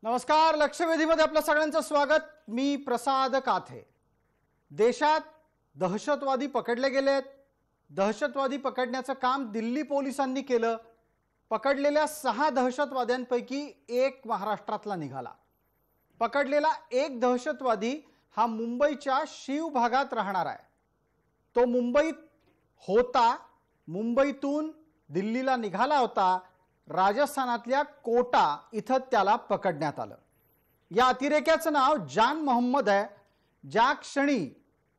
नमस्कार. लक्षवेधीमध्ये आपल्या सगळ्यांचं स्वागत. मी प्रसाद काथे. देशात दहशतवादी पकडले गेलेत. दहशतवादी पकडण्याचं काम दिल्ली पोलिसांनी केलं. पकडलेल्या 6 दहशतवाद्यांपैकी एक महाराष्ट्रातला निघाला. पकडलेला एक दहशतवादी हा मुंबईच्या शीव भागात राहणार आहे. तो मुंबईत होता. मुंबईतून दिल्लीला निघाला होता. राजस्थानातल्या कोटा इथं त्याला पकडण्यात आलं. या अतिरेक्याचं नाव जान मोहम्मद आहे. ज्या क्षणी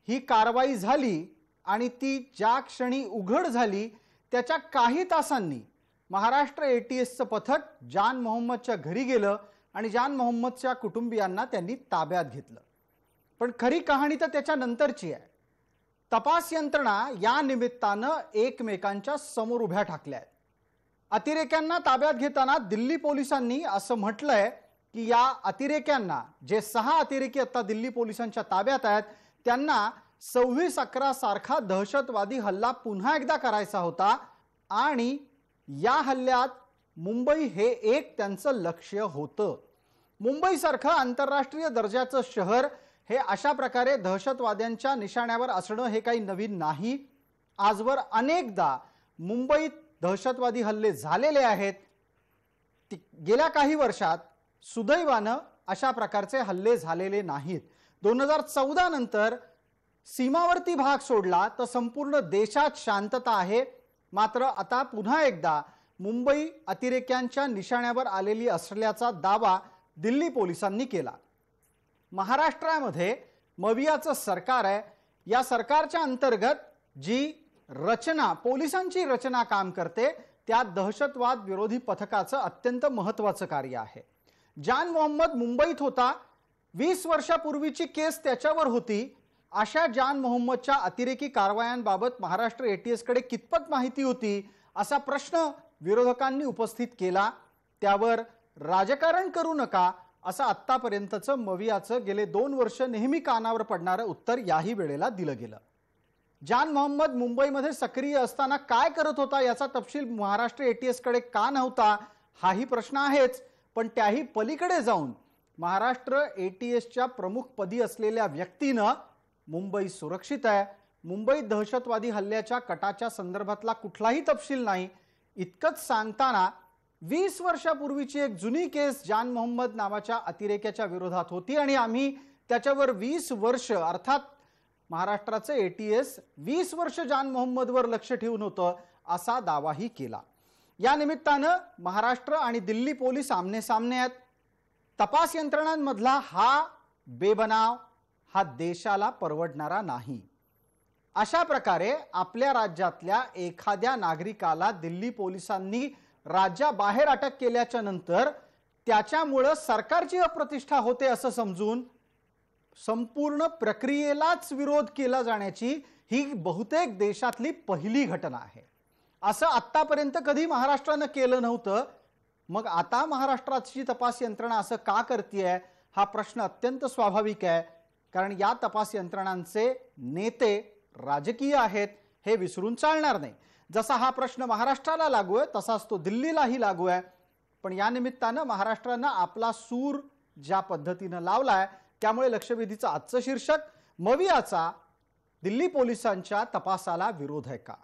ही कारवाई झाली आणि ती ज्या क्षणी उघड झाली त्याच्या काही तासांनी महाराष्ट्र एटीएसचं पथक जान मोहम्मदच्या घरी गेलं आणि जान मोहम्मदच्या कुटुंबियांना त्यांनी ताब्यात घेतलं. पण खरी कहाणी तर त्याच्या नंतरची आहे. तपास यंत्रणा या निमित्तानं एकमेकांच्या समोर उभ्या ठाकल्या आहेत. अतिरेक्यांना ताब्यात घेताना दिल्ली पोलिसांनी असं म्हटलंय की या अतिरेक्यांना, जे 6 अतिरेकी आता दिल्ली पोलिसांच्या ताब्यात आहेत, त्यांना 26/11 सारखा दहशतवादी हल्ला पुन्हा एकदा करायचा होता आणि या हल्ल्यात मुंबई हे एक त्यांचं लक्ष्य होतं. मुंबईसारखं आंतरराष्ट्रीय दर्जाचं शहर हे अशा प्रकारे दहशतवाद्यांच्या निशाण्यावर असणं हे काही नवीन नाही. आजवर अनेकदा मुंबईत दहशतवादी हल्ले झालेले आहेत. गेल्या काही वर्षात सुदैवानं अशा प्रकारचे हल्ले झालेले नाहीत. 2014 नंतर सीमावर्ती भाग सोडला तर संपूर्ण देशात शांतता आहे. मात्र आता पुन्हा एकदा मुंबई अतिरेक्यांच्या निशाण्यावर आलेली असल्याचा दावा दिल्ली पोलिसांनी केला. महाराष्ट्रामध्ये मवियाचं सरकार आहे. या सरकारच्या अंतर्गत जी रचना, पोलिसांची रचना काम करते, त्यात दहशतवाद विरोधी पथकाचं अत्यंत महत्त्वाचं कार्य आहे. जान मोहम्मद मुंबईत होता. 20 वर्षापूर्वीची केस त्याच्यावर होती. अशा जान मोहम्मदच्या अतिरेकी कारवायांबाबत महाराष्ट्र एटीएसकडे कितपत माहिती होती असा प्रश्न विरोधकांनी उपस्थित केला. त्यावर राजकारण करू नका असं आत्तापर्यंतचं मवियाचं गेले 2 वर्ष नेहमी कानावर पडणारं उत्तर याही वेळेला दिलं गेलं. जान मोहम्मद मुंबईमध्ये सक्रिय असताना काय करत होता याचा तपशील महाराष्ट्र एटीएसकडे का नव्हता हाही प्रश्न आहेच. पण त्याही पलीकडे जाऊन महाराष्ट्र एटीएसच्या प्रमुख पदी असलेल्या व्यक्तीनं मुंबई सुरक्षित आहे, मुंबईत दहशतवादी हल्ल्याच्या कटाच्या संदर्भातला कुठलाही तपशील नाही इतकंच सांगताना 20 वर्षापूर्वीची एक जुनी केस जान मोहम्मद नावाच्या अतिरेक्याच्या विरोधात होती आणि आम्ही त्याच्यावर 20 वर्ष अर्थात महाराष्ट्राचं एटीएस 20 वर्ष जान मोहम्मदवर लक्ष ठेवून होतं असा दावाही केला. या निमित्तानं महाराष्ट्र आणि दिल्ली पोलीस आमने सामने आहेत. तपास यंत्रणांमधला हा बेबनाव हा देशाला परवडणारा नाही. अशा प्रकारे आपल्या राज्यातल्या एखाद्या नागरिकाला दिल्ली पोलिसांनी राज्याबाहेर अटक केल्याच्या नंतर त्याच्यामुळे सरकारची अप्रतिष्ठा होते असं समजून संपूर्ण प्रक्रियेलाच विरोध केला जाण्याची ही बहुतेक देशातली पहिली घटना आहे. असं आत्तापर्यंत कधी महाराष्ट्रानं केलं नव्हतं. मग आता महाराष्ट्राची तपास यंत्रणा असं का करतेय हा प्रश्न अत्यंत स्वाभाविक आहे. कारण या तपास यंत्रणांचे नेते राजकीय आहेत हे विसरून चालणार नाही. जसा हा प्रश्न महाराष्ट्राला लागू आहे तसाच तो दिल्लीलाही लागू आहे. पण या निमित्तानं महाराष्ट्रानं आपला सूर ज्या पद्धतीनं लावलाय त्यामुळे लक्षवेधीचं आजचं शीर्षक मवियाचा दिल्ली पोलिसांच्या तपासाला विरोध आहे का.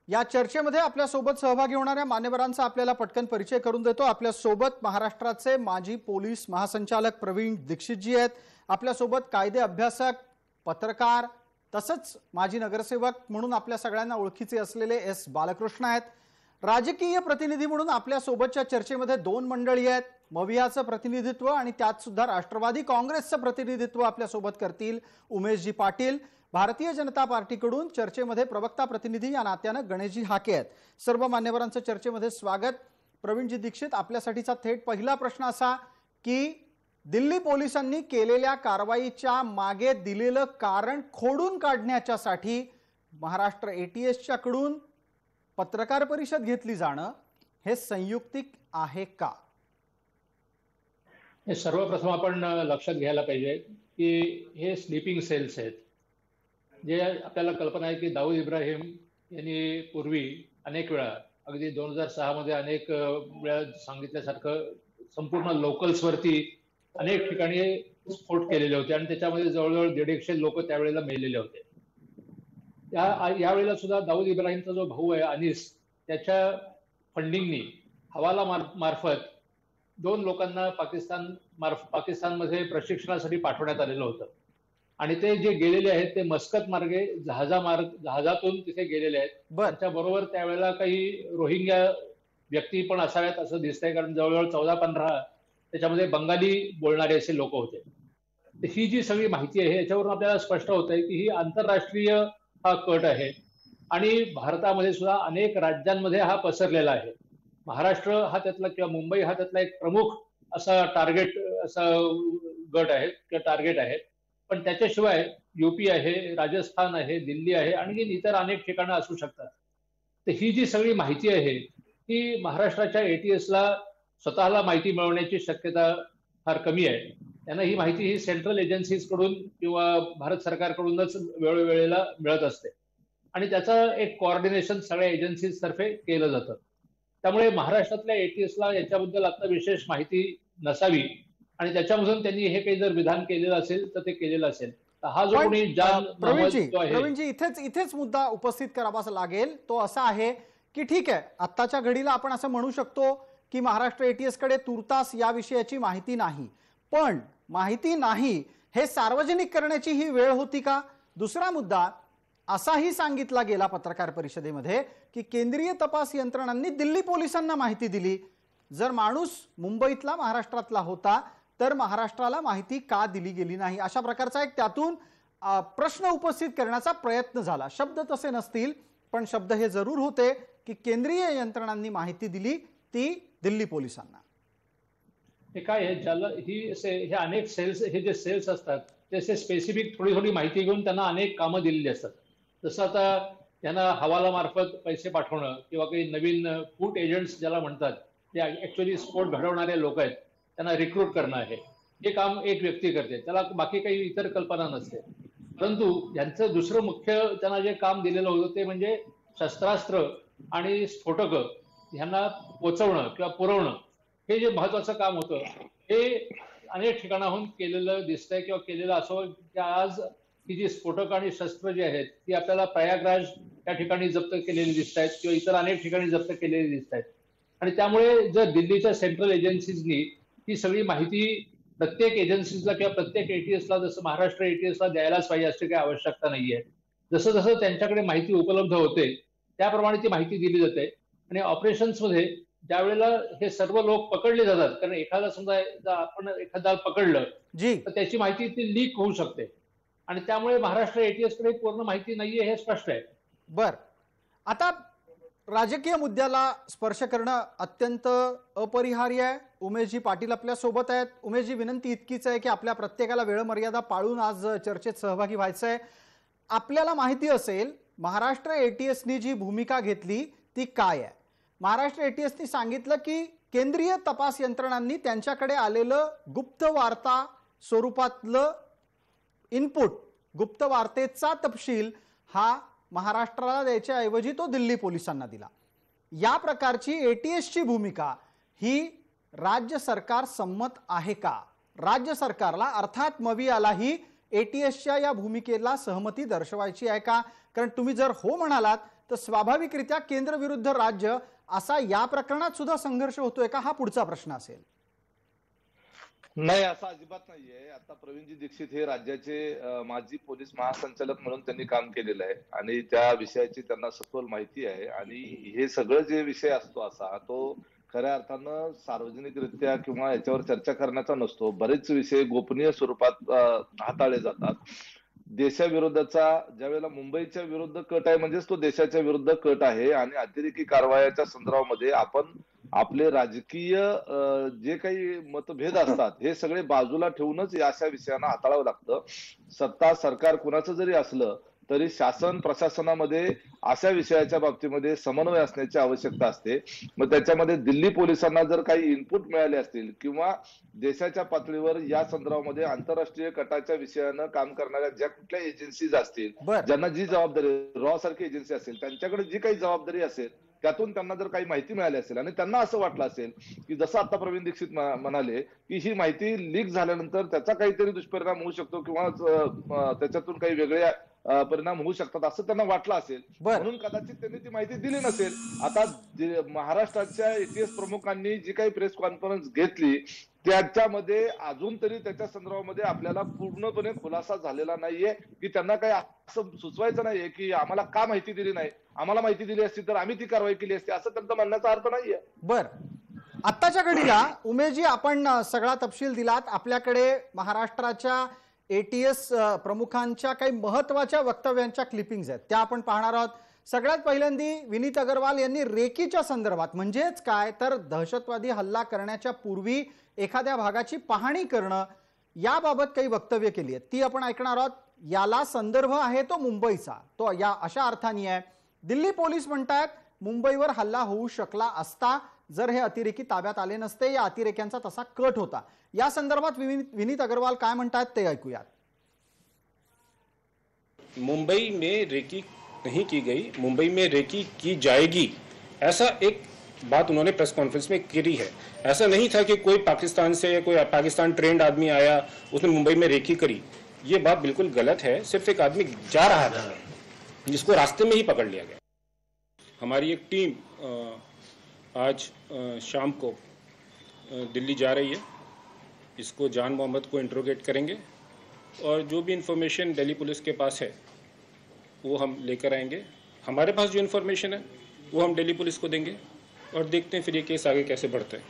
या चर्चेमध्ये आपल्यासोबत सहभागी होणाऱ्या मान्यवरांचा आपल्याला पटकन परिचय करून देतो. आपल्यासोबत महाराष्ट्राचे माजी पोलीस महासंचालक प्रवीण दीक्षितजी आहेत. आपल्यासोबत कायदे अभ्यासक, पत्रकार तसंच माजी नगरसेवक म्हणून आपल्या सगळ्यांना ओळखीचे असलेले एस बालकृष्ण आहेत. राजकीय प्रतिनिधी म्हणून आपल्यासोबतच्या चर्चेमध्ये 2 मंडळी आहेत. मवियाचं प्रतिनिधित्व आणि त्यात सुद्धा राष्ट्रवादी काँग्रेसचं प्रतिनिधित्व आपल्यासोबत करतील उमेशजी पाटील. भारतीय जनता पार्टीकडून चर्चेमध्ये प्रवक्ता प्रतिनिधी या नात्यानं गणेशजी हाके आहेत. सर्व मान्यवरांचं चर्चेमध्ये स्वागत. प्रवीणजी दीक्षित, आपल्यासाठीचा थेट पहिला प्रश्न असा की दिल्ली पोलिसांनी केलेल्या कारवाईच्या मागे दिलेलं कारण खोडून काढण्याच्यासाठी महाराष्ट्र एटीएसच्याकडून पत्रकार परिषद घेतली जाणं हे संयुक्तिक आहे का? हे सर्वप्रथम आपण लक्षात घ्यायला पाहिजे की हे स्लीपिंग सेल्स आहेत. जे आपल्याला कल्पना आहे की दाऊद इब्राहिम यांनी पूर्वी अनेक वेळा, अगदी 2006 मध्ये अनेक वेळा सांगितल्यासारखं, संपूर्ण लोकल्सवरती अनेक ठिकाणी स्फोट केलेले होते आणि त्याच्यामध्ये जवळजवळ 150 लोक त्यावेळेला मेलेले होते. यावेळेला सुद्धा दाऊद इब्राहिमचा जो भाऊ आहे अनीस, त्याच्या फंडिंगनी हवाला मार्फत 2 लोकांना पाकिस्तानमध्ये प्रशिक्षणासाठी पाठवण्यात आलेलं होतं आणि ते जे गेलेले आहेत ते मस्कत मार्गे जहाजातून तिथे गेलेले आहेत. त्यांच्या बरोबर त्यावेळेला काही रोहिंग्या व्यक्ती पण असाव्यात असं दिसतंय, कारण जवळजवळ 14-15 त्याच्यामध्ये बंगाली बोलणारे असे लोक होते. ही जी सगळी माहिती आहे याच्यावरून आपल्याला स्पष्ट होत आहे की ही आंतरराष्ट्रीय हा कट आहे आणि भारतामध्ये सुद्धा अनेक राज्यांमध्ये हा पसरलेला आहे. महाराष्ट्र हा त्यातला किंवा मुंबई हा त्यातला एक प्रमुख असा गट आहे किंवा टार्गेट आहे. पण त्याच्याशिवाय यूपी आहे, राजस्थान आहे, दिल्ली आहे आणि इतर अनेक ठिकाणं असू शकतात. तर ही जी सगळी माहिती आहे ती महाराष्ट्राच्या एटीएसला स्वतःला माहिती मिळवण्याची शक्यता फार कमी आहे. त्यांना ही माहिती ही सेंट्रल एजन्सीज कडून किंवा भारत सरकारकडूनच वेळोवेळेला मिळत असते आणि त्याचं एक कोऑर्डिनेशन सगळ्या एजन्सीज तर्फे केलं जातं. त्यामुळे महाराष्ट्रातल्या एटीएसला याच्याबद्दल आता विशेष माहिती नसावी आणि त्याच्यामधून त्यांनी हे काही जर विधान केलेलं असेल तर ते केलेलं असेल. तर हा जो कोणी प्रवीणजी इथेच मुद्दा उपस्थित करावा लागेल. तो असा आहे की ठीक आहे, आत्ताच्या घडीला आपण असं म्हणू शकतो की महाराष्ट्र एटीएस कडे तुर्तास या विषयाची माहिती नाही, पण माहिती नाही हे सार्वजनिक करण्याची ही वेळ होती का? दुसरा मुद्दा असाही सांगितला गेला पत्रकार परिषदेमध्ये की केंद्रीय तपास यंत्रणांनी दिल्ली पोलिसांना माहिती दिली. जर माणूस मुंबईतला महाराष्ट्रातला होता तर महाराष्ट्राला माहिती का दिली गेली नाही, अशा प्रकारचा एक त्यातून प्रश्न उपस्थित करण्याचा प्रयत्न झाला. शब्द तसे नसतील पण शब्द हे जरूर होते की केंद्रीय यंत्रणांनी माहिती दिली ती दिल्ली पोलिसांना. हे काय आहे, ज्याला हे अनेक सेल्स, हे जे सेल्स असतात ते स्पेसिफिक थोडी माहिती घेऊन त्यांना अनेक कामं दिलेली असतात. जसं आता त्यांना हवाला मार्फत पैसे पाठवणं किंवा काही नवीन फूड एजंट्स ज्याला म्हणतात, ते ऍक्च्युअली स्फोट घडवणारे लोक आहेत, त्यांना रिक्रूट करणं आहे. हे काम एक व्यक्ती करते, त्याला बाकी काही इतर कल्पना नसते. परंतु यांचं दुसरं मुख्य त्यांना जे काम दिलेलं होतं ते म्हणजे शस्त्रास्त्र आणि स्फोटक ह्यांना पोचवणं किंवा पुरवणं, हे जे महत्वाचं काम होतं हे अनेक ठिकाणाहून केलेलं दिसतंय किंवा केलेलं असं की आज ही जी स्फोटक आणि शस्त्र जी आहेत ती आपल्याला प्रयागराज त्या ठिकाणी जप्त केलेली दिसत आहेत किंवा इतर अनेक ठिकाणी जप्त केलेली दिसत आहेत. आणि त्यामुळे जर दिल्लीच्या सेंट्रल एजन्सीजनी ही सगळी माहिती प्रत्येक एजन्सीजला किंवा प्रत्येक एटीएसला, जसं महाराष्ट्र एटीएसला द्यायलाच पाहिजे अशी काही आवश्यकता नाहीये. जसं जसं त्यांच्याकडे माहिती उपलब्ध होते त्याप्रमाणे ती माहिती दिली जाते. आणि ऑपरेशन्स मध्ये ज्या वेळेला हे सर्व लोक पकडले जातात, कारण एखादा समजा आपण एखादा पकडलं तर त्याची माहिती ती लीक होऊ शकते आणि त्यामुळे महाराष्ट्र एटीएस कडे पूर्ण माहिती नाहीये हे स्पष्ट आहे. बर, आता राजकीय मुद्द्याला स्पर्श करणं अत्यंत अपरिहार्य आहे. उमेशजी पाटील आपल्या सोबत आहेत. उमेशजी, विनंती इतकीच आहे की आपल्या प्रत्येकाला वेळ मर्यादा पाळून आज चर्चेत सहभागी व्हायचं आहे. आपल्याला माहिती असेल महाराष्ट्र एटीएसनी जी भूमिका घेतली ती काय आहे? महाराष्ट्र एटीएसनी सांगितलं की केंद्रीय तपास यंत्रणांनी त्यांच्याकडे आलेलं गुप्त वार्ता स्वरूपातलं इनपुट, गुप्त वार्तेचा तपशील हा महाराष्ट्राला द्यायच्या ऐवजी तो दिल्ली पोलिसांना दिला. या प्रकारची एटीएसची भूमिका ही राज्य सरकार संमत आहे का? राज्य सरकारला अर्थात मवियालाही एटीएसच्या या भूमिकेला सहमती दर्शवायची आहे का? कारण तुम्ही जर हो म्हणालात तर स्वाभाविकरित्या केंद्र विरुद्ध राज्य असा या प्रकरणात सुद्धा संघर्ष होतोय का, हा पुढचा प्रश्न असेल. नाही, असं अजिबात नाहीये. आता प्रवीणजी दीक्षित हे राज्याचे माजी पोलीस महासंचालक म्हणून त्यांनी काम केलेलं आहे आणि त्या विषयाची त्यांना सखोल माहिती आहे. आणि हे सगळं जे विषय असतो असा तो खऱ्या अर्थानं सार्वजनिकरित्या किंवा याच्यावर चर्चा करण्याचा नसतो. बरेच विषय गोपनीय स्वरूपात हाताळले जातात. देशाविरोधाचा ज्यावेळेला मुंबईच्या विरुद्ध कट आहे म्हणजेच तो देशाच्या विरुद्ध कट आहे आणि अतिरेकी कारवायाच्या संदर्भामध्ये आपण आपले राजकीय जे काही मतभेद असतात हे सगळे बाजूला ठेवूनच या अशा विषयांना हाताळावं लागतं. सत्ता सरकार कुणाचं जरी असलं तरी शासन प्रशासनामध्ये अशा विषयाच्या बाबतीमध्ये समन्वय असण्याची आवश्यकता असते. मग त्याच्यामध्ये दिल्ली पोलिसांना जर काही इनपुट मिळाले असतील किंवा देशाच्या पातळीवर या संदर्भामध्ये आंतरराष्ट्रीय कटाच्या विषयानं काम करणाऱ्या ज्या कुठल्या एजन्सीज असतील, बरं. ज्यांना जी जबाबदारी रॉ सारखी एजन्सी असेल, त्यांच्याकडे जी काही जबाबदारी असेल त्यातून त्यांना जर काही माहिती मिळाली असेल आणि त्यांना असं वाटलं असेल की जसं आता प्रवीण दीक्षित म्हणाले की ही माहिती लीक झाल्यानंतर त्याचा काहीतरी दुष्परिणाम होऊ शकतो किंवा त्याच्यातून काही वेगळ्या परिणाम होऊ शकतात असं त्यांना वाटलं असेल, बरं. म्हणून कदाचित त्यांनी ती माहिती दिली नसेल. आता महाराष्ट्राच्या एटीएस प्रमुखांनी जी काही प्रेस कॉन्फरन्स घेतली त्याच्यामध्ये अजून तरी त्याच्या संदर्भामध्ये आपल्याला पूर्णपणे खुलासा झालेला नाहीये की त्यांना काही असं सुचवायचं नाहीये की आम्हाला का माहिती दिली नाही, आम्हाला माहिती दिली असती तर आम्ही ती कारवाई केली असती, असं त्यांचा म्हणण्याचा अर्थ नाहीये. बर, आत्ताच्या घडीला उमेशजी आपण सगळा तपशील दिलात. आपल्याकडे महाराष्ट्राच्या एटीएस प्रमुखांच्या काही महत्वाच्या वक्तव्यांच्या क्लिपिंग्स आहेत, त्या आपण पाहणार आहोत. सगळ्यात पहिल्यांदी विनीत अग्रवाल यांनी रेकीच्या संदर्भात, म्हणजेच काय तर दहशतवादी हल्ला करण्याच्या पूर्वी एखाद्या भागाची पाहणी करणं याबाबत काही वक्तव्य केली आहेत, ती आपण ऐकणार आहोत. याला संदर्भ आहे तो मुंबईचा, तो या अशा अर्थाने आहे. दिल्ली पोलीस म्हणतात मुंबईवर हल्ला होऊ शकला असता जर हे अतिरेकी ताब्यात आले नसते, या अतिरेक्यांचा तसा कट होता. या संदर्भात विनीत अग्रवाल काय म्हणतात ते ऐकूयात. मुंबई में रेकी नहीं की गई, मुंबई में रेकी की जाएगी, ऐसा एक बात उन्होंने प्रेस कॉन्फ्रेंस में करी है. ऐसा नहीं था कि कोई पाकिस्तान से या कोई पाकिस्तान ट्रेंड आदमी आया उसने मुंबई में रेकी करी. ये बात बिल्कुल गलत है. सिर्फ एक आदमी जा रहा था जिसको रास्ते में ही पकड़ लिया गया. हमारी एक टीम आज शाम को दिल्ली जा रही है. इसको जान मोहम्मद को इंट्रोगेट करेंगे और जो भी इंफॉर्मेशन दिल्ली पुलिस के पास है वो हम लेकर आएंगे. हमारे पास जो इन्फॉर्मेशन है वो हम दिल्ली पुलिस को देंगे और देखते हैं फिर ये केस आगे कैसे बढ़ते हैं.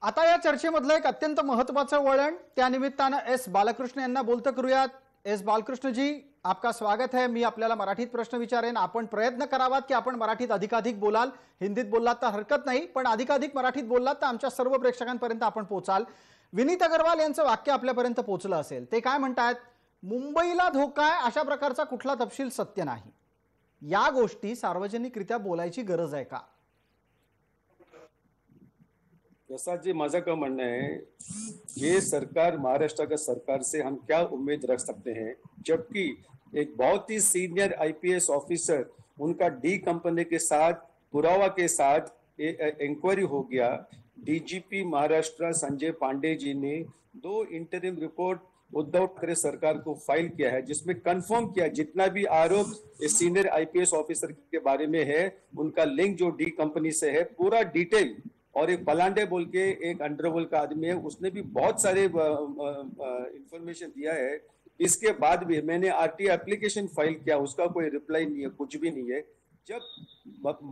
आता या चर्चेमधलं एक अत्यंत महत्त्वाचं वळण त्या निमित्तानं एस बालकृष्ण यांना बोलतं करूयात. एस बालकृष्ण जी, आपका स्वागत है. मी आपल्याला मराठीत प्रश्न विचारेन, आपण प्रयत्न करावात की आपण मराठीत अधिकाधिक बोलाल. हिंदीत बोललात तर हरकत नाही, पण अधिकाधिक मराठीत बोललात तर आमच्या सर्व प्रेक्षकांपर्यंत आपण पोहोचाल. विनीत अग्रवाल यांचं वाक्य आपल्यापर्यंत पोहोचलं असेल, ते काय म्हणतात, मुंबईला धोका आहे अशा प्रकारचा कुठला तपशील सत्य नाही. या गोष्टी सार्वजनिकरित्या बोलायची गरज आहे का? प्रसाद जी, माझा क्या मानना है, ये सरकार, महाराष्ट्र का सरकार से हम क्या उम्मीद रख सकते हैं, जबकि एक बहुत ही सीनियर आईपीएस ऑफिसर, उनका डी कंपनी के साथ पुरावा के साथ इंक्वायरी हो गया. डीजीपी महाराष्ट्र संजय पांडे जी ने 2 इंटरिम रिपोर्ट उद्धव ठाकरे सरकार को फाइल किया है, जिसमें कंफर्म किया जितना भी आरोप सीनियर आईपीएस ऑफिसर के बारे में है, उनका लिंक जो डी कंपनी से है, पूरा डिटेल. और एक पलांडे बोल के एक अंडरवर्ल्ड का आदमी है, उसने भी बहुत सारे इंफॉर्मेशन दिया है. इसके बाद भी मैंने आरटीआई एप्लीकेशन फाइल किया, उसका कोई रिप्लाई नहीं है, कुछ भी नहीं है. जब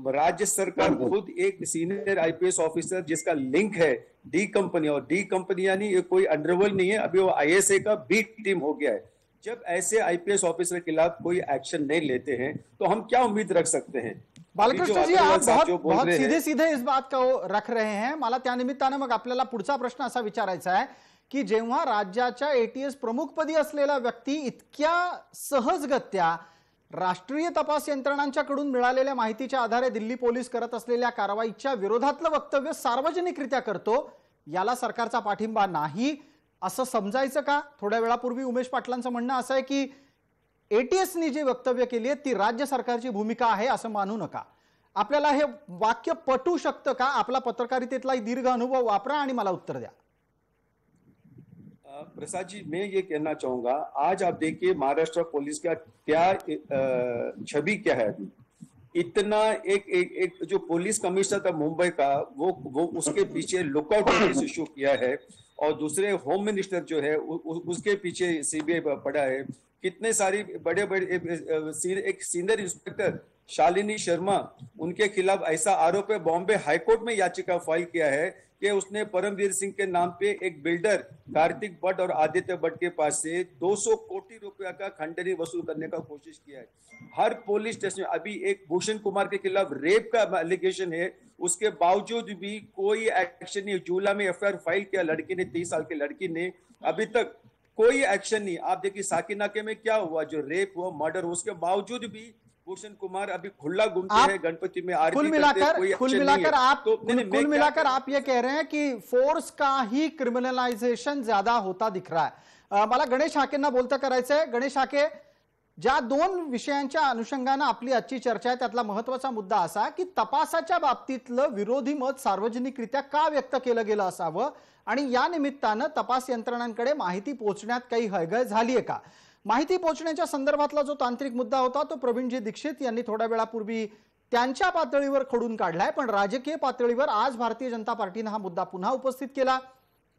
राज्य सरकार खुद एक सीनियर आईपीएस ऑफिसर जिसका लिंक है डी कंपनी, और डी कंपनी यानी ये कोई अंडरवर्ल्ड नहीं है, अभी वो आईएसए का बी टीम हो गया है. जब ऐसे आईपीएस ऑफिसर के खिलाफ कोई एक्शन नहीं लेते हैं तो हम क्या उम्मीद रख सकते हैं? बालकृष्ण जी, आप बहुत सीधे सीधे इस बात को रख रहे हैं. मला त्या निमित्तानं मग आपल्याला पुढचा प्रश्न असा विचारायचा आहे की जेव्हा राज्याच्या एटीएस प्रमुखपदी असलेला व्यक्ती इतक्या सहजगत्या राष्ट्रीय तपास यंत्रणांच्याकडून मिळालेल्या माहितीच्या आधारे दिल्ली पोलीस करत असलेल्या कारवाईच्या विरोधातलं वक्तव्य सार्वजनिकरित्या करतो, याला सरकारचा पाठिंबा नाही असं समजायचं का? थोड्या वेळापूर्वी उमेश पाटलांचं म्हणणं असं आहे की एटीएसनी जे वक्तव्य केली आहेत ती राज्य सरकारची भूमिका आहे असं मानू नका. आपल्याला हे वाक्य पटू शकतं का? आपला पत्रकारितेतला दीर्घ अनुभव वापरा आणि मला उत्तर द्या. प्रसाद जी, मैं ये कहना चाहूंगा, आज आप देखिए महाराष्ट्र पुलिस का क्या छवि क्या है. इतना एक जो पुलिस कमिश्नर था मुंबई का, वो उसके पीछे लुकआउट नोटिस इशू किया है, और दूसरे होम मिनिस्टर जो है उसके पीछे सीबीआई पड़ा है. कितने सारी बड़े एक सीनियर इंस्पेक्टर शालिनी शर्मा, उनके खिलाफ ऐसा आरोप है, बॉम्बे हाईकोर्ट में याचिका फाइल किया है कि उसने परमवीर सिंह के नाम पे एक बिल्डर कार्तिक भट्ट और आदित्य भट्ट के पास से 200 कोटी रुपया का खंडनी वसूल करने का कोशिश किया है. हर पुलिस स्टेशन में अभी एक भूषण कुमार के खिलाफ रेप का एलिगेशन है, उसके बावजूद भी कोई एक्शन नहीं. झूला में एफआईआर फाइल किया लड़की ने, 30 साल की लड़की ने, अभी तक कोई एक्शन नहीं। आप देखिए साकिनाके में क्या हुआ, जो रेप हुआ, मर्डर हुआ, उसके बावजूद भी भूषण कुमार अभी खुला घूमते आप हैं, गणपति में आरती कुल करते हैं, कोई मिलाकर एक्शन नहीं है। आप तो नहीं, मैं कुल क्या मिलाकर कह- आप ये कह रहे हैं कि फोर्स का ही क्रिमिनलायझेशन ज्यादा होता दिख रहा आहे। मला गणेश हाकेंना बोलतं करायचंय। गणेश हाके, ज्या दोन विषयांच्या अनुषंगानं आपली आजची चर्चा आहे त्यातला महत्वाचा मुद्दा असा की तपासाच्या बाबतीतलं विरोधी मत सार्वजनिकरित्या का व्यक्त केलं गेलं असावं आणि या निमित्तानं तपास यंत्रणांकडे माहिती पोहोचण्यात काही हयगय झालीये का? माहिती पोहोचण्याच्या संदर्भातला जो तांत्रिक मुद्दा होता तो प्रवीणजी दीक्षित यांनी थोड्या वेळापूर्वी त्यांच्या पातळीवर खोडून काढलाय, पण राजकीय पातळीवर आज भारतीय जनता पार्टीने हा मुद्दा पुन्हा उपस्थित केला।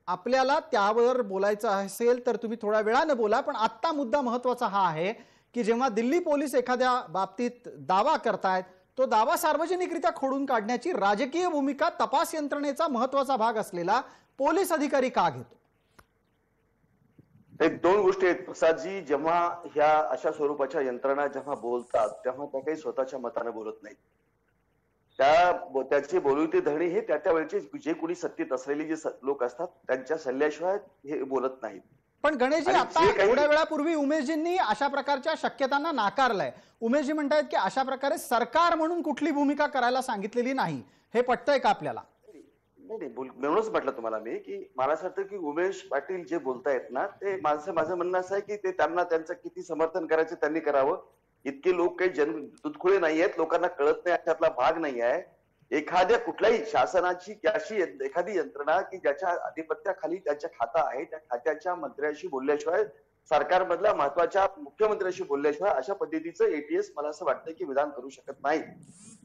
आपल्याला त्यावर बोलायचं असेल तर तुम्ही थोड्या वेळानं बोला, पण आत्ता मुद्दा महत्वाचा हा आहे की जेव्हा दिल्ली पोलीस एखाद्या बाबतीत दावा करतायत तो दावा सार्वजनिकरित्या खोडून काढण्याची राजकीय भूमिका तपास यंत्रणेचा महत्वाचा भाग असलेला पोलीस अधिकारी का घेतो? एक दोन गोष्टी आहेत प्रसादजी, जेव्हा ह्या अशा स्वरूपाच्या यंत्रणा जेव्हा बोलतात तेव्हा त्या काही स्वतःच्या मताने बोलत नाहीत। त्याचे बोलते धणी हे त्या वेळेचे जे कोणी सत्तेत असलेले जे लोक असतात त्यांच्या सल्ल्याशिवाय हे बोलत नाहीत। पण गणेशजी, आणि आता जे काही- थोड्या वेळापूर्वी उमेशजींनी अशा प्रकारच्या शक्यतांना नाकारलंय। उमेशजी म्हणतायत की अशा प्रकारे सरकार म्हणून कुठली भूमिका करायला सांगितलेली नाही, हे पटतंय का आपल्याला? नाही, म्हणूनच म्हटलं तुम्हाला मी की मला असं वाटतं की उमेश पाटील जे बोलतायत ना ते माझं म्हणणं असं आहे की ते त्यांना त्यांचं किती समर्थन करायचं त्यांनी करावं। इतके लोक काही दुधखुळे नाही आहेत, लोकांना कळत नाही अशातला भाग नाही आहे। एखाद्या कुठल्याही शासनाची अशी एखादी यंत्रणा की ज्याच्या अधिपत्याखाली त्याच्या खाता आहे त्या खात्याच्या मंत्र्याशी बोलल्याशिवाय, सरकारमधल्या महत्वाच्या मुख्यमंत्र्याशी बोलल्याशिवाय अशा पद्धतीचं एटीएस मला असं वाटतं की विधान करू शकत नाही।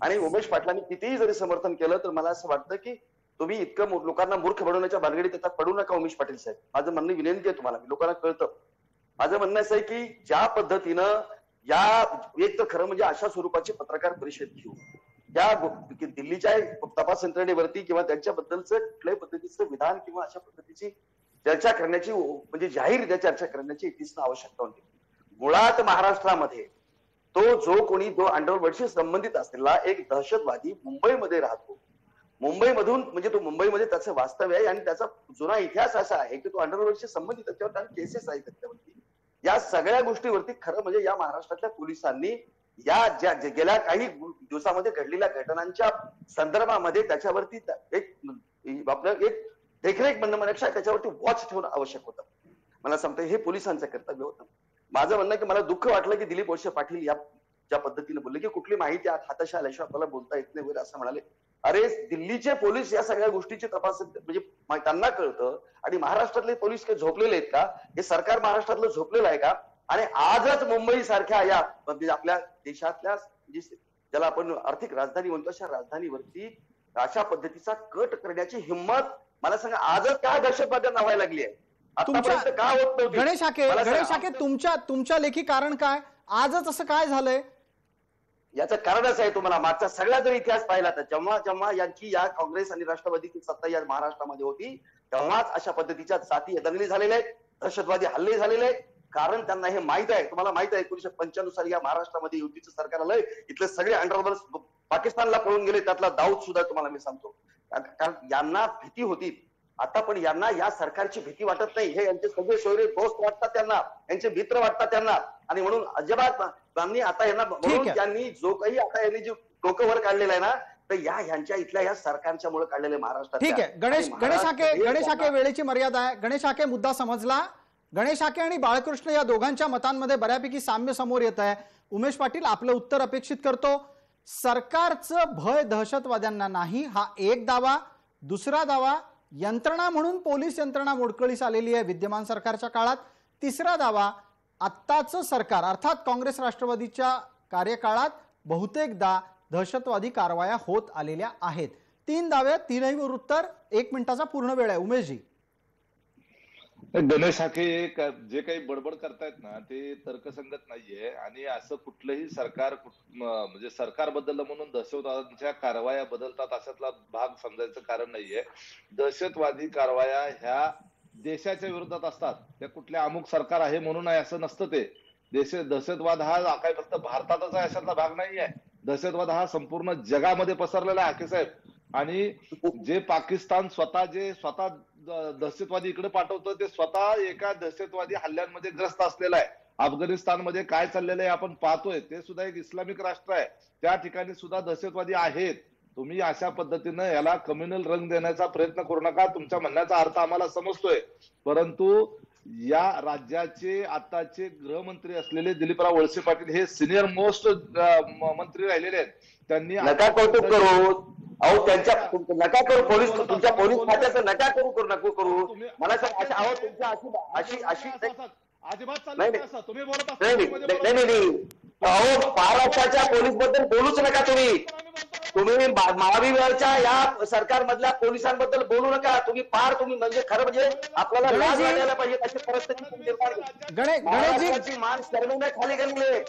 आणि उमेश पाटलांनी कितीही जरी समर्थन केलं तर मला असं वाटतं की तुम्ही इतकं लोकांना मूर्ख बनवण्याच्या भानगडीत आता पडू नका उमेश पाटील साहेब। माझं म्हणणं विनंती आहे तुम्हाला, लोकांना कळतं। माझं म्हणणं असं आहे की ज्या पद्धतीनं या एक तर खरं म्हणजे अशा स्वरूपाची पत्रकार परिषद घेऊ, त्या दिल्लीच्या तपास यंत्रणेवरती किंवा त्यांच्याबद्दलचं कुठल्याही पद्धतीचं विधान किंवा अशा पद्धतीची चर्चा करण्याची म्हणजे जाहीररित्या चर्चा करण्याची इतकीच आवश्यकता होती। मुळात महाराष्ट्रामध्ये जो कोणी अंडरवर्ल्डशी संबंधित असलेला एक दहशतवादी मुंबईमध्ये राहतो, मुंबईमधून म्हणजे तो मुंबईमध्ये त्याचं वास्तव्य आहे आणि त्याचा जुना इतिहास असा आहे की तो अंडरवर्ल्डशी संबंधित त्याच्यावर काही केसेस आहेत त्याच्यावरती। या सगळ्या गोष्टीवरती खरं म्हणजे या महाराष्ट्रातल्या पोलिसांनी या गेल्या काही दिवसामध्ये घडलेल्या घटनांच्या संदर्भामध्ये त्याच्यावरती आपलं एक देखरेख म्हणण्यापेक्षा त्याच्यावरती वॉच ठेवणं आवश्यक होतं। मला सांगतं हे पोलिसांचं कर्तव्य होतं। माझं म्हणणं की मला दुःख वाटलं की दिलीप वळसे पाटील या ज्या पद्धतीने बोलले की कुठली माहिती हाताशी आल्याशिवाय आपल्याला बोलता येत नाही वगैरे असं म्हणाले। अरे दिल्लीचे पोलीस या सगळ्या गोष्टीची तपास म्हणजे त्यांना कळतं आणि महाराष्ट्रातले पोलीस काही झोपलेले आहेत का? हे सरकार महाराष्ट्रातलं झोपलेलं आहे का? आणि आजच मुंबई सारख्या या म्हणजे आपल्या देशातल्या ज्याला आपण आर्थिक राजधानी म्हणतो अशा राजधानीवरती अशा पद्धतीचा कट करण्याची हिंमत मला सांगा आजच काय दहशतवाद्यांना व्हायला लागली आहे? आतापर्यंत का होत नव्हती? गणेश हाके, तुमच्या लेखी कारण काय? आजच असं काय झालंय? याचं कारणच आहे तुम्हाला मागचा सगळा जर इतिहास पाहिला तर जेव्हा यांची या काँग्रेस आणि राष्ट्रवादीची सत्ता या महाराष्ट्रामध्ये होती तेव्हाच अशा पद्धतीच्या जाती दंगली झालेल्या आहेत, दहशतवादी हल्ले झालेले आहेत। कारण त्यांना हे माहित आहे, तुम्हाला माहित आहे 1995 साली या महाराष्ट्रामध्ये युतीचं सरकार आलंय, इथले सगळे अंडरवर्ल्ड पाकिस्तानला पळून गेले, त्यातला दाऊद सुद्धा तुम्हाला मी सांगतो। कारण यांना भीती होती, आता पण यांना या सरकारची भीती वाटत नाही। हे यांचे सगळे सोयरे दोस्त वाटतात त्यांना, यांचे मित्र वाटतात त्यांना आणि म्हणून अजिबात त्यांनी आता यांना म्हणून त्यांनी जो काही आता यांनी जे डोकं वर काढलेलं आहे ना तर ह्यांच्या इथल्या या सरकारच्या मुळे काढलेले महाराष्ट्रात। ठीक आहे गणेश हाके वेळेची मर्यादा आहे। गणेश हाके मुद्दा समजला। गणेश हाके आणि बाळकृष्ण या दोघांच्या मतांमध्ये बऱ्यापैकी साम्य समोर येत आहे। उमेश पाटील आपलं उत्तर अपेक्षित करतो। सरकारचं भय दहशतवाद्यांना नाही हा एक दावा। दुसरा दावा, यंत्रणा म्हणून पोलीस यंत्रणा मोडकळीस आलेली आहे विद्यमान सरकारच्या काळात। तिसरा दावा, आत्ताचं सरकार अर्थात काँग्रेस राष्ट्रवादीच्या कार्यकाळात बहुतेकदा दहशतवादी कारवाया होत आलेल्या आहेत। तीन दावे, तीनही उत्तर 1 मिनिटाचा पूर्ण वेळ आहे। उमेशजी, गणेश हाके जे काही बडबड करतायत ना ते तर्कसंगत नाहीये आणि असं कुठलंही सरकार म्हणजे सरकार बदललं म्हणून दहशतवाद्यांच्या कारवाया बदलतात अशातला भाग समजायचं कारण नाहीये। दहशतवादी कारवाया ह्या देशाच्या विरोधात असतात, त्या कुठल्या अमुक सरकार आहे म्हणून आहे असं नसतं। ते दहशतवाद हा काय फक्त भारतातच आहे अशातला भाग नाहीये। दहशतवाद हा संपूर्ण जगामध्ये पसरलेला आहे हाके साहेब। आणि जे पाकिस्तान स्वतः दहशतवादी इकडे पाठवतं ते स्वतः एका दहशतवादी हल्ल्यांमध्ये ग्रस्त असलेला आहे. अफगाणिस्तानमध्ये काय चाललेलं आहे आपण पाहतोय. ते सुद्धा एक इस्लामिक राष्ट्र आहे. त्या ठिकाणी सुद्धा दहशतवादी आहेत. तुम्ही अशा पद्धतीनं याला कम्युनल रंग देण्याचा प्रयत्न करू नका. तुमच्या म्हणण्याचा अर्थ आम्हाला समजतोय, परंतु या राज्याचे आताचे गृहमंत्री असलेले दिलीपराव वळसे पाटील हे सिनियर मोस्ट मंत्री राहिलेले आहेत. त्यांनी नका कौतुक करू. अहो त्यांच्या नका करू. पोलीस तुमच्या पोलीस खात्याचं नका करू. मला सांग अहो तुमच्या अशी अजिबात नाही तुम्ही बोलत नाही. अहो महाराष्ट्राच्या पोलीस बद्दल बोलूच नका तुम्ही महाविभागाच्या या सरकारमधल्या पोलिसांबद्दल बोलू नका. तुम्ही म्हणजे खरं म्हणजे आपल्याला लाज वाटायला पाहिजे अशी परिस्थिती निर्माण. महाराष्ट्राची मान शर्मेने खाली गेलेले,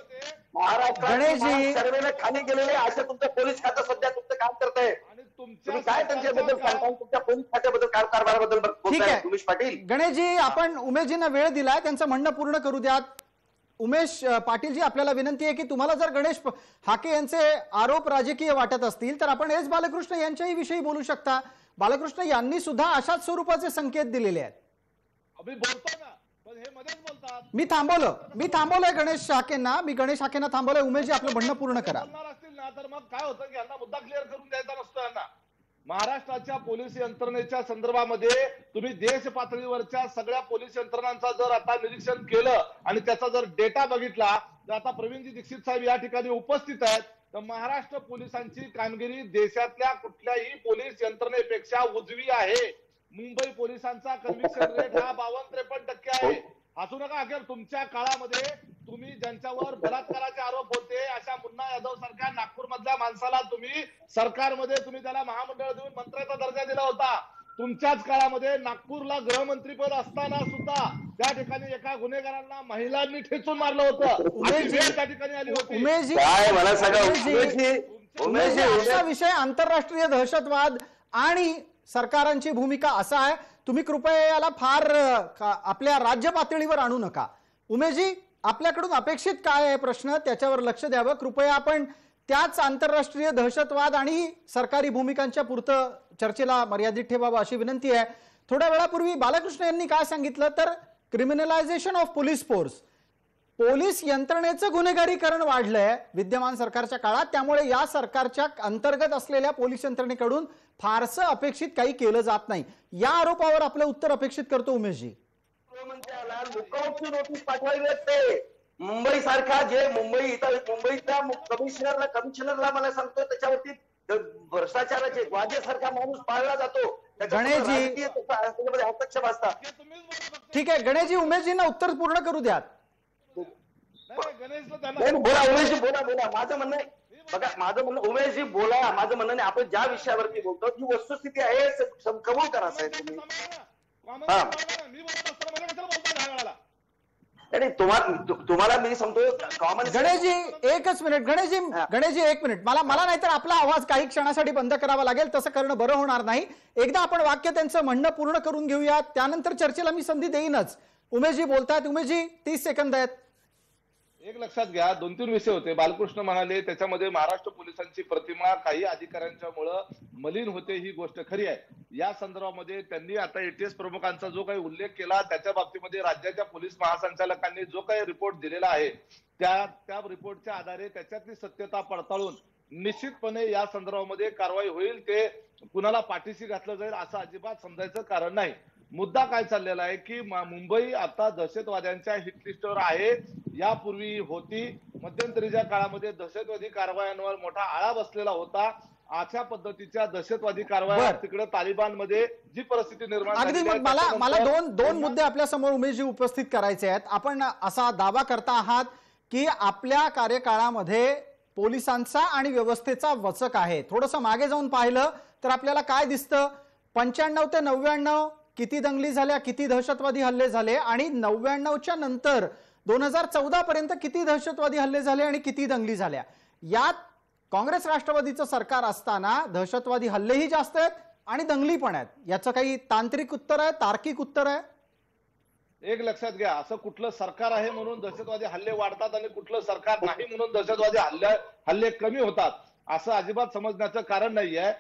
महाराष्ट्राची शर्मेने खाली गेलेले असे तुमचं पोलीस खातं सध्या तुमचं काम करत आहे. तुम्ही काय त्यांच्याबद्दल सांगता, तुमच्या पोलीस खात्याबद्दल कारभाराबद्दल बोलताय उमेश पाटील? गणेशजी, आपण उमेशजींना वेळ दिलाय, त्यांचं म्हणणं पूर्ण करू द्यात. उमेश पाटीलजी, आपल्याला विनंती आहे की तुम्हाला जर गणेश हाके यांचे आरोप राजकीय वाटत असतील तर आपण एस बालकृष्ण यांच्याही विषयी बोलू शकता. बालकृष्ण यांनी सुद्धा अशाच स्वरूपाचे संकेत दिलेले आहेत. मी थांबवलंय गणेश हाकेंना थांबवलंय. उमेशजी, आपलं म्हणणं पूर्ण करा. तर मग काय होतं की यांना मुद्दा क्लिअर करून द्यायचा नसतो. यांना महाराष्ट्राच्या पोलीस यंत्रणेच्या संदर्भामध्ये तुम्ही देश पातळीवरच्या सगळ्या पोलीस यंत्रणांचा जर आता निरीक्षण केलं आणि त्याचा जर डेटा बघितला तर आता प्रवीणजी दीक्षित साहेब या ठिकाणी उपस्थित आहेत. तर महाराष्ट्र पोलिसांची कामगिरी देशातल्या कुठल्याही पोलीस यंत्रणेपेक्षा उजवी आहे. मुंबई पोलिसांचा कन्व्हिक्शन रेट हा 52-53% आहे. हसू नका. अखेर तुमच्या काळामध्ये तुम्ही ज्यांच्यावर बलात्काराचे आरोप होते अशा मुन्ना यादव सारख्या नागपूर मधल्या माणसाला तुम्ही सरकारमध्ये त्याला महामंडळ देऊन मंत्र्याचा दर्जा दिला होता. तुमच्याच काळामध्ये नागपूरला गृहमंत्री पद असताना सुद्धा त्या ठिकाणी एका गुन्हेगारांना महिलांनी ठेचून मारलं होतं. त्या ठिकाणी आली होती. असा विषय आंतरराष्ट्रीय दहशतवाद आणि सरकारांची भूमिका असा आहे. तुम्ही कृपया याला फार आपल्या राज्य पातळीवर आणू नका. उमेशजी, आपल्याकडून अपेक्षित काय आहे प्रश्न, त्याच्यावर लक्ष द्यावं कृपया. आपण त्याच आंतरराष्ट्रीय दहशतवाद आणि सरकारी भूमिकांच्या पुरतं चर्चेला मर्यादित ठेवावं अशी विनंती आहे. थोड्या वेळापूर्वी बालकृष्ण यांनी काय सांगितलं तर क्रिमिनलायझेशन ऑफ पोलीस फोर्स, पोलीस यंत्रणेचं गुन्हेगारीकरण वाढलंय विद्यमान सरकारच्या काळात. त्यामुळे या सरकारच्या अंतर्गत असलेल्या पोलीस यंत्रणेकडून फारसं अपेक्षित काही केलं जात नाही. या आरोपावर आपलं उत्तर अपेक्षित करतो उमेशजी. लुकआउटची नोटीस पाठवावी लागते. मुंबई सारखा मुंबईच्या कमिशनरला मला सांगतो त्याच्यावरती भ्रष्टाचाराचे वाजेसारखा माणूस पाळला जातो. गणेशजी, हस्तक्षेप असतात. ठीक आहे गणेशजी, उमेशजींना उत्तर पूर्ण करू द्यात. बोला उमेशजी, बोला. माझं म्हणणं आहे बघा, उमेशजी बोला. माझं म्हणणं नाही, आपण ज्या विषयावरती बोलतो ही वस्तुस्थिती आहे कबूल करा साहेब तुम्ही. तुम्हाला मी सांगतो गणेशजी एकच मिनिट. गणेशजी एक मिनिट. मला नाहीतर आपला आवाज काही क्षणासाठी बंद करावा लागेल. तसं करणं बरं होणार नाही. एकदा आपण वाक्य त्यांचं म्हणणं पूर्ण करून घेऊया, त्यानंतर चर्चेला मी संधी देईनच. उमेशजी बोलतायत. उमेशजी 30 सेकंद आहेत. एक लक्षात घ्या, 2-3 विषय होते. बालकृष्ण म्हणाले त्याच्यामध्ये महाराष्ट्र पोलिसांची प्रतिमा काही अधिकाऱ्यांच्या मुळे मलिन होते, ही गोष्ट खरी आहे. या संदर्भामध्ये त्यांनी आता एटीएस प्रमुखांचा जो काही उल्लेख केला त्याच्या बाबतीमध्ये राज्याच्या पोलीस महासंचालकांनी जो काही रिपोर्ट दिलेला आहे त्या रिपोर्टच्या आधारे त्याच्यातली सत्यता पडताळून निश्चितपणे या संदर्भामध्ये कारवाई होईल. ते कुणाला पाठीशी घातलं जाईल असं अजिबात समजायचं कारण नाही. मुद्दा काय चाललेला आहे की मुंबई आता दहशतवाद्यांच्या हिट लिस्टवर आहे. यापूर्वी होती. मध्यंतरीच्या काळामध्ये दहशतवादी कारवायांवर मोठा आळा बसलेला होता. अशा पद्धतीच्या दहशतवादी कारवाया तिकडे तालिबानमध्ये जी परिस्थिती निर्माण अगदी मला दोन मुद्दे आपल्या समोर उमेशजी उपस्थित करायचे आहेत. आपण असा दावा करता आहात की आपल्या कार्यकाळामध्ये पोलिसांचा आणि व्यवस्थेचा वचक आहे. थोडंसं मागे जाऊन पाहिलं तर आपल्याला काय दिसतं, 95 ते 99 किती दंगली झाल्या, किती दहशतवादी हल्ले झाले, आणि 99च्या नंतर 2014 पर्यंत किती दहशतवादी हल्ले झाले आणि किती दंगली झाल्या. यात काँग्रेस राष्ट्रवादीचं सरकार असताना दहशतवादी हल्लेही जास्त आहेत आणि दंगली पण आहेत. याचं काही तांत्रिक उत्तर आहे, तार्किक उत्तर आहे? एक लक्षात घ्या, असं कुठलं सरकार आहे म्हणून दहशतवादी हल्ले वाढतात आणि कुठलं सरकार नाही म्हणून दहशतवादी हल्ले कमी होतात असं अजिबात समजण्याचं कारण नाहीये.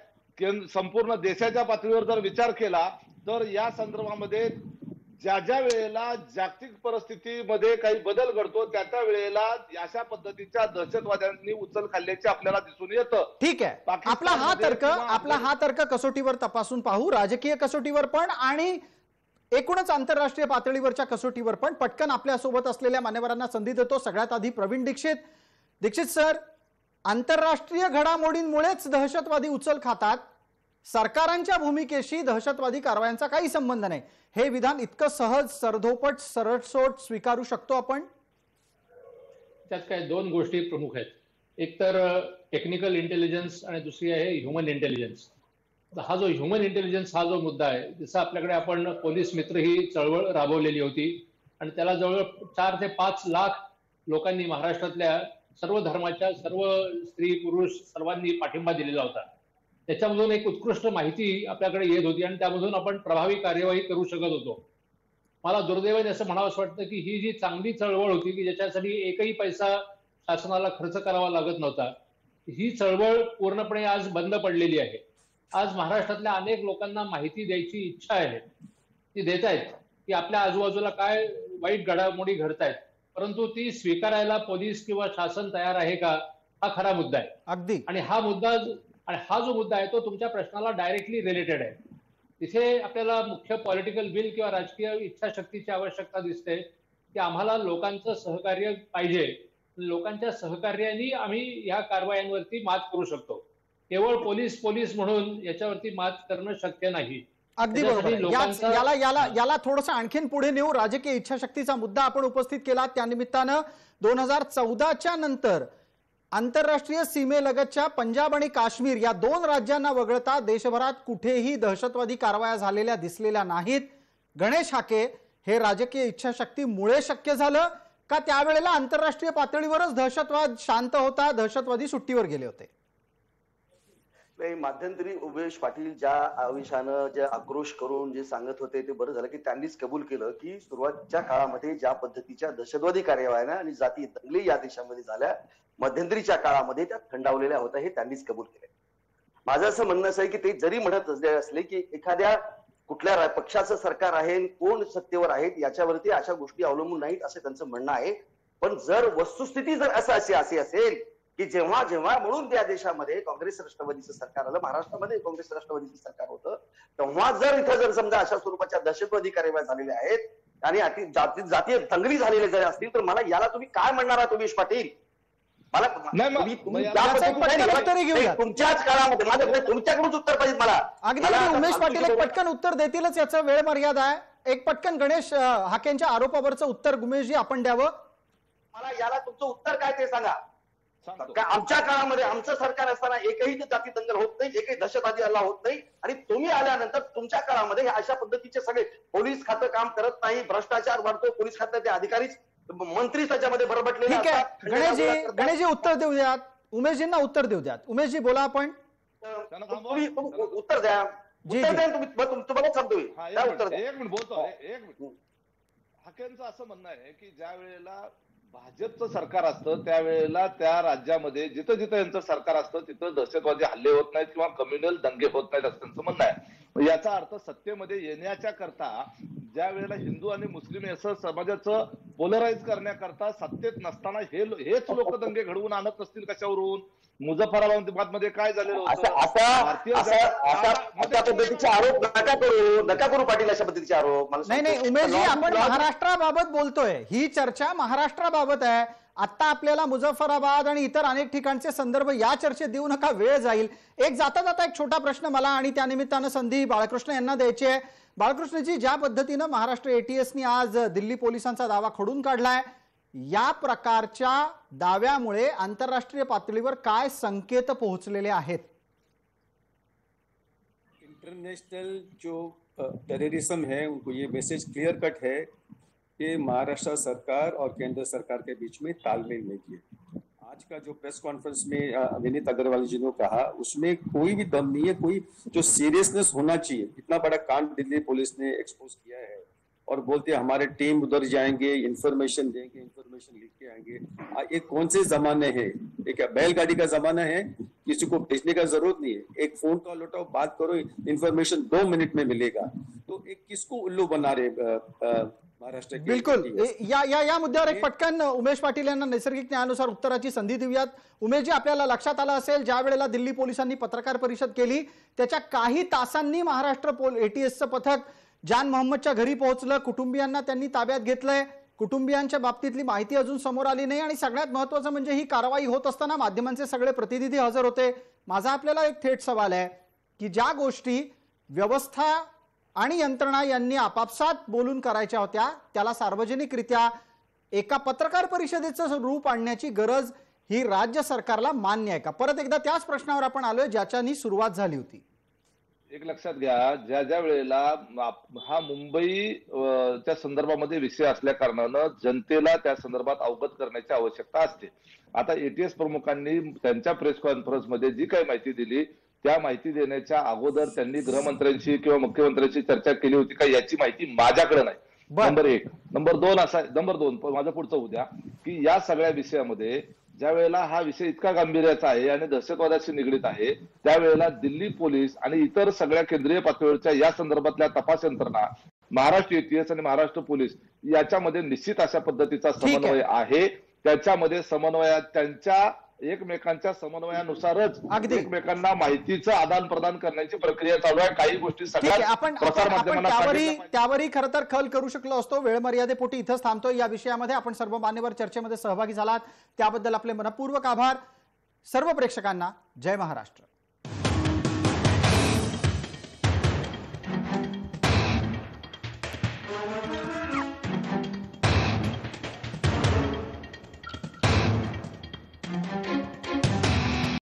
संपूर्ण देशाच्या पातळीवर जर विचार केला तर या संदर्भामध्ये ज्या ज्या वेळेला जागतिक परिस्थितीमध्ये काही बदल घडतो त्या वेळेला अशा पद्धतीच्या दहशतवाद्यांनी उचल खाल्ल्याचे आपल्याला दिसून येतं. ठीक आहे, आपला हा तर्क कसोटीवर तपासून पाहू, राजकीय कसोटीवर पण आणि एकूणच आंतरराष्ट्रीय पातळीवरच्या कसोटीवर पण. पटकन आपल्यासोबत असलेल्या मान्यवरांना संधी देतो. सगळ्यात आधी प्रवीण दीक्षित सर, आंतरराष्ट्रीय घडामोडींमुळेच दहशतवादी उचल खातात, सरकारांच्या भूमिकेशी दहशतवादी कारवायांचा काही संबंध नाही, हे विधान इतकं सहज सरधोपट सरळसोट स्वीकारू शकतो आपण? त्यात काय दोन गोष्टी प्रमुख आहेत. एक तर टेक्निकल इंटेलिजन्स आणि दुसरी आहे ह्युमन इंटेलिजन्स. हा जो ह्युमन इंटेलिजन्स हा जो मुद्दा आहे, जसं आपल्याकडे आपण पोलीस मित्र ही चळवळ राबवलेली होती आणि त्याला जवळ 4 ते 5 लाख लोकांनी महाराष्ट्रातल्या सर्व धर्माच्या सर्व स्त्री पुरुष सर्वांनी पाठिंबा दिलेला होता. त्याच्यामधून एक उत्कृष्ट माहिती आपल्याकडे येत होती आणि त्यामधून आपण प्रभावी कार्यवाही करू शकत होतो. मला दुर्दैवाने असं म्हणावंसं वाटतं की ही जी चांगली चळवळ होती की ज्याच्यासाठी एकही पैसा शासनाला खर्च करावा लागत नव्हता, ही चळवळ पूर्णपणे आज बंद पडलेली आहे. आज महाराष्ट्रातल्या अनेक लोकांना माहिती द्यायची इच्छा आहे, ती देत आहेत की आपल्या आजूबाजूला काय वाईट घडामोडी घडतायत, परंतु ती स्वीकारायला पोलीस किंवा शासन तयार आहे का, हा खरा मुद्दा आहे. अगदी. आणि हा जो मुद्दा आहे तो तुमच्या प्रश्नाला डायरेक्टली रिलेटेड आहे. तिथे आपल्याला मुख्य पॉलिटिकल विल किंवा राजकीय इच्छाशक्तीची आवश्यकता दिसते की आम्हाला लोकांचं सहकार्य पाहिजे. लोकांच्या सहकार्याने आम्ही या कारवायांवरती मात करू शकतो. केवळ पोलीस म्हणून याच्यावरती मात करणं शक्य नाही. अगदी बरोबर. याला थोडंसं आणखीन पुढे नेऊ. राजकीय इच्छाशक्तीचा मुद्दा आपण उपस्थित केला. त्यानिमित्तानं 2014च्या नंतर आंतरराष्ट्रीय सीमेलगतच्या पंजाब आणि काश्मीर या 2 राज्यांना वगळता देशभरात कुठेही दहशतवादी कारवाया झालेल्या दिसलेल्या नाहीत. गणेश हाके, हे राजकीय इच्छाशक्तीमुळे शक्य झालं का त्यावेळेला आंतरराष्ट्रीय पातळीवरच दहशतवाद शांत होता, दहशतवादी सुट्टीवर गेले होते? नाही, मध्यंतरी उमेश पाटील ज्या आवेशानं जे आक्रोश करून जे सांगत होते ते बरं झालं की त्यांनीच कबूल केलं की सुरुवातीच्या काळामध्ये ज्या पद्धतीच्या दहशतवादी कार्यवाया आणि जाती दंगली या देशामध्ये झाल्या, मध्यंतरीच्या काळामध्ये त्या थंडावलेल्या होत्या, हे त्यांनीच कबूल केले. माझं असं म्हणणं असं आहे की ते जरी म्हणत असले की एखाद्या कुठल्या पक्षाचं सरकार आहे, कोण सत्तेवर आहेत याच्यावरती अशा गोष्टी अवलंबून नाहीत असं त्यांचं म्हणणं आहे. पण जर वस्तुस्थिती जर अशी असेल की जेव्हा म्हणून त्या देशामध्ये काँग्रेस राष्ट्रवादीचं सरकार आलं, महाराष्ट्रामध्ये काँग्रेस राष्ट्रवादीचं सरकार होतं, तेव्हा जर समजा अशा स्वरूपाच्या दहशतवादी कारवाया झालेल्या आहेत आणि जातीय दंगली झालेल्या जर असतील तर मला याला तुम्ही काय म्हणणार आहात उमेश पाटील? तुमच्याच काळामध्ये माझ्याकडे तुमच्याकडूनच उत्तर पाहिजे मला. अगदी उमेश पाटील एक पटकन उत्तर देतीलच, याचं वेळ मर्यादा आहे. एक पटकन गणेश हाकेंच्या आरोपावरचं उत्तर उमेशजी आपण द्यावं. मला याला तुमचं उत्तर काय ते सांगा. आमच्या काळामध्ये आमचं सरकार असताना एकही जाती दंगल होत नाही, एकही दहशतवादी हल्ला होत नाही, आणि तुम्ही आल्यानंतर तुमच्या काळामध्ये अशा पद्धतीचे सगळे पोलीस खातं काम करत नाही, भ्रष्टाचार वाढतो, पोलीस खात्याचे अधिकारीच मंत्री त्याच्यामध्ये बरबटलेले असतात. गणेशजी उत्तर देऊ द्यात, उमेशजींना उत्तर देऊ द्यात. उमेशजी बोला आपण. तुम्ही उत्तर द्या. तुम्हाला सांगतो एक मिनिट बोलतो. हाकेंचं असं म्हणणं आहे की ज्या वेळेला भाजपचं सरकार असतं त्यावेळेला त्या राज्यामध्ये जिथं यांचं सरकार असतं तिथं दहशतवादी हल्ले होत नाहीत किंवा कम्युनल दंगे होत नाहीत असं त्यांचं म्हणणं आहे. याचा अर्थ सत्तेमध्ये येण्याच्या करता ज्या वेळेला हिंदू आणि मुस्लिम असं समाजाचं पोलराईज करण्याकरता सत्तेत नसताना हेच लोक दंगे घडवून आणत नसतील कशावरून? मुझफ्फराबाद मध्ये काय झालेलं होतं? पद्धतीचे आरोप नका करू पाटील, अशा पद्धतीचे आरोप. नाही उमेशजी, आपण महाराष्ट्राबाबत बोलतोय, ही चर्चा महाराष्ट्राबाबत आहे. आता आपल्याला मुझफ्फराबाद आणि इतर अनेक ठिकाणचे संदर्भ या चर्चेत देऊ नका, वेळ जाईल. एक जाता एक छोटा प्रश्न मला आणि त्यानिमित्तानं संधी बाळकृष्ण यांना द्यायची आहे. बाळकृष्णजी, ज्या पद्धतीनं महाराष्ट्र एटीएसनी आज दिल्ली पोलिसांचा दावा खोडून काढलाय, या प्रकारच्या दाव्यामुळे आंतरराष्ट्रीय पातळीवर काय संकेत पोहोचलेले आहेत? इंटरनेशनल जो टेररिज्म है उनको ये मैसेज क्लियर कट है कि महाराष्ट्र सरकार और केंद्र सरकार के बीच में तालमेल नहीं है. आज का जो प्रेस कॉन्फ्रेंस में विनीत अग्रवाल जी ने कहा उसमें कोई भी दम नहीं है, कोई जो सीरियसनेस होना चाहिए. इतना बड़ा कांड दिल्ली पुलिस ने एक्सपोज किया है और बोलते हैं हमारे टीम उधर जाएंगे, इंफॉर्मेशन देंगे, इंफॉर्मेशन लिख के आएंगे. ये कौन से जमाने हैं? एक बैलगाड़ी का जमाना है, किसी को भेजने का जरूरत नहीं है. एक फोन कॉल उठाओ, बात करो, इंफॉर्मेशन 2 मिनट में मिलेगा. तो तो एक किसको उल्लू बना रहे महाराष्ट्र के बिलकुल ATS? या मुद्द्यावर एक पटकन उमेश पाटील यांना नैसर्गिक न्यायानुसार उत्तराची संधी देऊयात. उमेशजी, आपल्याला लक्षात आलं असेल ज्या वेळेला दिल्ली पोलिसांनी पत्रकार परिषद केली त्याच्या काही तासांनी महाराष्ट्र ATSचं पथक जान मोहम्मदच्या घरी पोहोचलं. कुटुंबियांना त्यांनी ताब्यात घेतलंय. कुटुंबियांच्या बाबतीतली माहिती अजून समोर आली नाही आणि सगळ्यात महत्वाचं म्हणजे ही कारवाई होत असताना माध्यमांचे सगळे प्रतिनिधी हजर होते. माझा आपल्याला एक थेट सवाल आहे की ज्या गोष्टी व्यवस्था आणि यंत्रणा यांनी आपापसात बोलून करायच्या होत्या त्याला सार्वजनिकरित्या एका पत्रकार परिषदेचं रूप आणण्याची गरज ही राज्य सरकारला मान्य आहे का? परत एकदा त्याच प्रश्नावर आपण आलोय ज्याच्यानी सुरुवात झाली होती. एक लक्षात घ्या, ज्या वेळेला हा मुंबई च्या संदर्भामध्ये विषय असल्या कारणानं जनतेला त्या संदर्भात अवगत करण्याची आवश्यकता असते. आता ATS प्रमुखांनी त्यांच्या प्रेस कॉन्फरन्समध्ये जी काही माहिती दिली त्या माहिती देण्याच्या अगोदर त्यांनी गृहमंत्र्यांशी किंवा मुख्यमंत्र्यांशी चर्चा केली होती का याची माहिती माझ्याकडे नाही. नंबर 1. नंबर 2 माझं पुढचं होऊ द्या की या सगळ्या विषयामध्ये ज्या वेळेला हा विषय इतका गांभीर्याचा आहे आणि दहशतवादाशी निगडीत आहे त्यावेळेला दिल्ली पोलीस आणि इतर सगळ्या केंद्रीय पातळीवरच्या या संदर्भातल्या तपास यंत्रणा, महाराष्ट्र ATS आणि महाराष्ट्र पोलीस याच्यामध्ये निश्चित अशा पद्धतीचा समन्वय आहे. त्याच्यामध्ये त्यांच्या एकमेकांच्या समन्वयानुसारच एकमेकांना माहितीचं आदान प्रदान करण्याची प्रक्रिया चालू आहे. काही गोष्टी सगळ्या आपण त्यावरही खरं तर खल करू शकलो असतो. वेळ मर्यादेपोटी इथंच थांबतोय. या विषयामध्ये आपण सर्व मान्यवर चर्चेमध्ये सहभागी झालात त्याबद्दल आपले मनपूर्वक आभार. सर्व प्रेक्षकांना जय महाराष्ट्र.